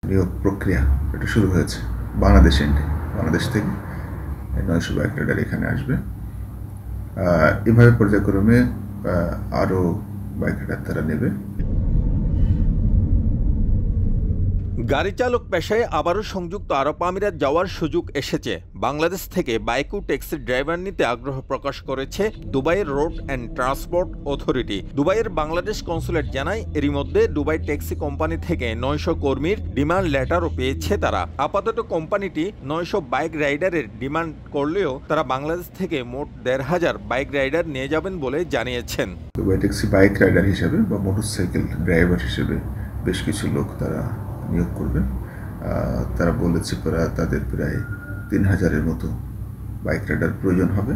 নিয়োগ প্রক্রিয়া এটা শুরু হয়েছে বাংলাদেশ থেকে 900 বাইক রাইডার এখানে আসবে। এভাবে পর্যায়ক্রমে আরও বাইক রাইডার তারা নেবে। গাড়ি চালক পেশায় আবারও সংযুক্ত আরব আমিরাত যাওয়ার সুযোগ এসেছে। বাংলাদেশ থেকে বাইক ও ট্যাক্সির ড্রাইভার নিতে আগ্রহ প্রকাশ করেছে দুবাইয়ের রোড অ্যান্ড ট্রান্সপোর্ট অথরিটি। দুবাইয়ের বাংলাদেশ কনসুলেট জানায়, এরই মধ্যে দুবাই ট্যাক্সি কোম্পানি থেকে 900 কর্মীর ডিমান্ড লেটারও পেয়েছে তারা। আপাতত কোম্পানিটি 900 বাইক রাইডারের ডিমান্ড করলেও তারা বাংলাদেশ থেকে মোট 1500 বাইক রাইডার নিয়ে যাবেন বলে জানিয়েছেন। দুবাই ট্যাক্সি বাইক রাইডার হিসেবে বা মোটরসাইকেল ড্রাইভার হিসেবে বেশ কিছু লোক তারা নিয়োগ করবেন। তারা বলেছে তাদের প্রায় 3000-এর মতো বাইক রাইডার প্রয়োজন হবে।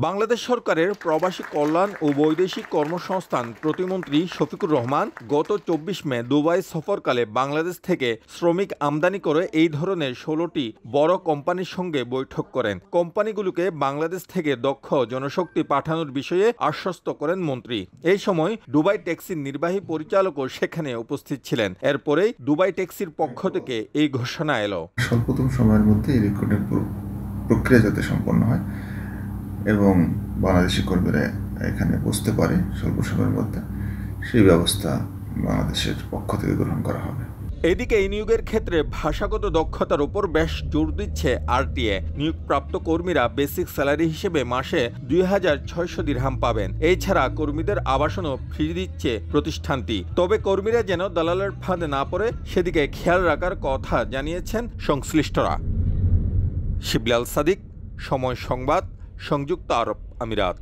বাংলাদেশ সরকারের প্রবাসী কল্যাণ ও বৈদেশিক কর্মসংস্থান প্রতিমন্ত্রী শফিকুর রহমান গত 24 মে দুবাই সফরকালে বাংলাদেশ থেকে শ্রমিক আমদানি করে এই ধরনের 16টি বড় কোম্পানির সঙ্গে বৈঠক করেন। কোম্পানিগুলোকে বাংলাদেশ থেকে দক্ষ জনশক্তি পাঠানোর বিষয়ে আশ্বস্ত করেন মন্ত্রী। এই সময় দুবাই ট্যাক্সির নির্বাহী পরিচালকও সেখানে উপস্থিত ছিলেন। এরপরেই দুবাই ট্যাক্সির পক্ষ থেকে এই ঘোষণা এলো। স্বল্পতম সময়ের মধ্যে এই রিক্রুটমেন্ট প্রক্রিয়া যাতে সম্পন্ন হয় এবং বাংলাদেশি কর্মীরা এখানে বসতে পারে স্বল্প সময়ের মধ্যে, সেই ব্যবস্থা বাংলাদেশের পক্ষ থেকে গ্রহণ করা হবে। এদিকে এই নিয়োগের ক্ষেত্রে ভাষাগত দক্ষতার উপর বেশ জোর দিচ্ছে আরটিএ। নিয়োগপ্রাপ্ত কর্মীরা বেসিক স্যালারি হিসেবে মাসে 2600 দিরহাম পাবেন। এছাড়া কর্মীদের আবাসনও ফ্রি দিচ্ছে প্রতিষ্ঠানটি। তবে কর্মীরা যেন দালালের ফাঁদে না পড়ে সেদিকে খেয়াল রাখার কথা জানিয়েছেন সংশ্লিষ্টরা। শিবলি আল সাদিক, সময় সংবাদ, সংযুক্ত আরব আমিরাত।